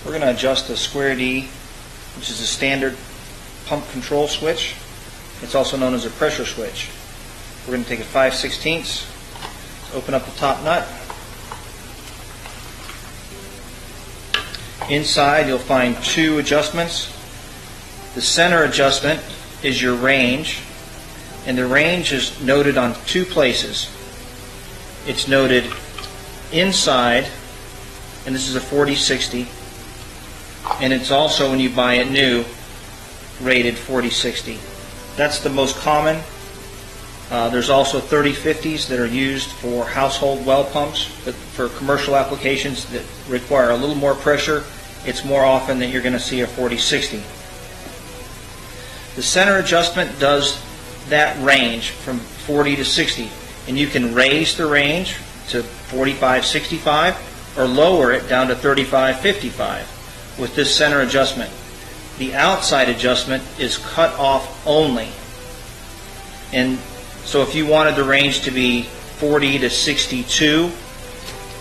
We're going to adjust the square D, which is a standard pump control switch. It's also known as a pressure switch. We're going to take a 5/16, open up the top nut. Inside you'll find two adjustments. The center adjustment is your range, and the range is noted on two places. It's noted inside, and this is a 40/60, and it's also, when you buy it new, rated 40/60. That's the most common. There's also 30/50s that are used for household well pumps, but for commercial applications that require a little more pressure, it's more often that you're going to see a 40/60. The center adjustment does that range from 40 to 60, and you can raise the range to 45/65 or lower it down to 35/55 with this center adjustment. The outside adjustment is cut off only, and so if you wanted the range to be 40 to 62,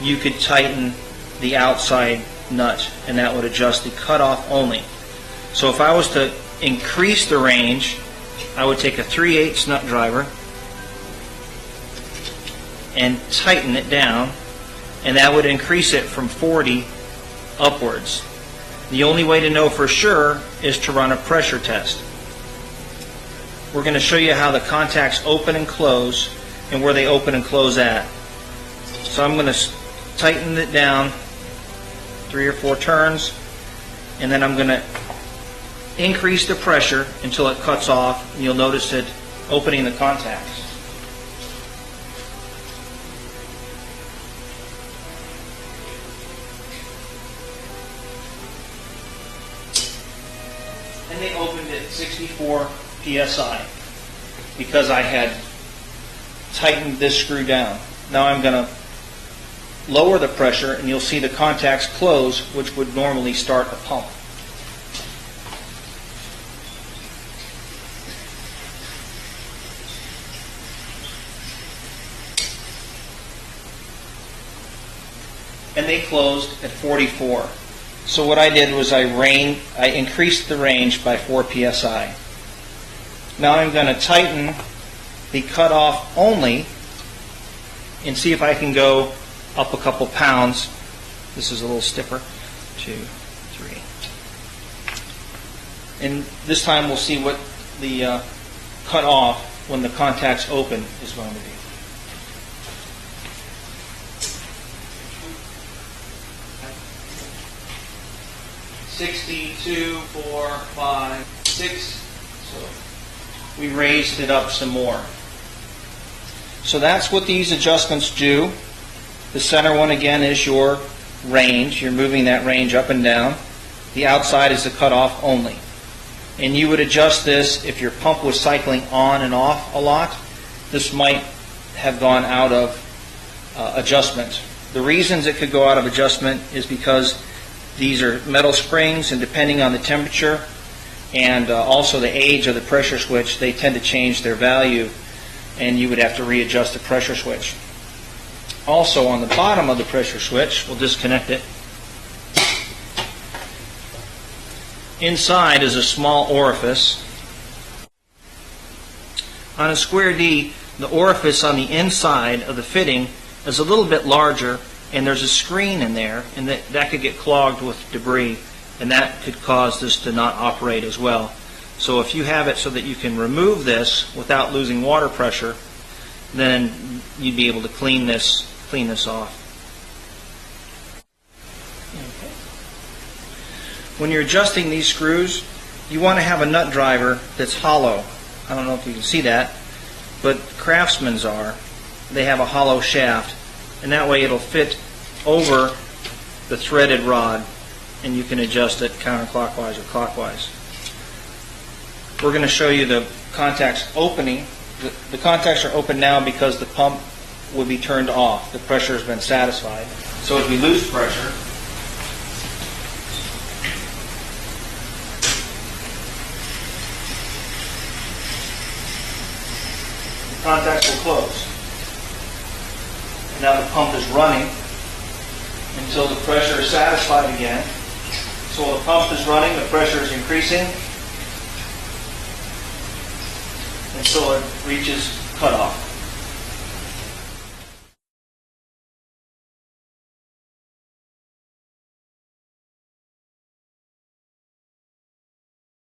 you could tighten the outside nut, and that would adjust the cutoff only. So if I was to increase the range, I would take a 3/8 nut driver and tighten it down, and that would increase it from 40 upwards. The only way to know for sure is to run a pressure test. We're going to show you how the contacts open and close and where they open and close at. So I'm going to tighten it down 3 or 4 turns, and then I'm going to increase the pressure until it cuts off, and you'll notice it opening the contacts. And they opened at 64 psi because I had tightened this screw down. Now I'm going to lower the pressure, and you'll see the contacts close, which would normally start a pump. And they closed at 44. So what I did was I increased the range by 4 psi. Now I'm going to tighten the cutoff only and see if I can go up a couple pounds. This is a little stiffer. 2, 3. And this time we'll see what the cutoff when the contacts open is going to be. 62, 4, 5, 6. So we raised it up some more. So that's what these adjustments do. The center one again is your range. You're moving that range up and down. The outside is the cutoff only. And you would adjust this if your pump was cycling on and off a lot. This might have gone out of adjustment. The reasons it could go out of adjustment is because these are metal springs, and depending on the temperature and also the age of the pressure switch, they tend to change their value, and you would have to readjust the pressure switch. Also on the bottom of the pressure switch, we'll disconnect it. Inside is a small orifice. On a square D, the orifice on the inside of the fitting is a little bit larger, and there's a screen in there, and that could get clogged with debris, and that could cause this to not operate as well. So if you have it so that you can remove this without losing water pressure, then you'd be able to clean this off. Okay. When you're adjusting these screws, you want to have a nut driver that's hollow. I don't know if you can see that, but Craftsman's are. They have a hollow shaft, and that way it'll fit over the threaded rod, and you can adjust it counterclockwise or clockwise. We're going to show you the contacts opening. The contacts are open now because the pump will be turned off. The pressure has been satisfied. So if we lose pressure, the contacts will close. And now the pump is running until the pressure is satisfied again. So while the pump is running, the pressure is increasing until it reaches cutoff.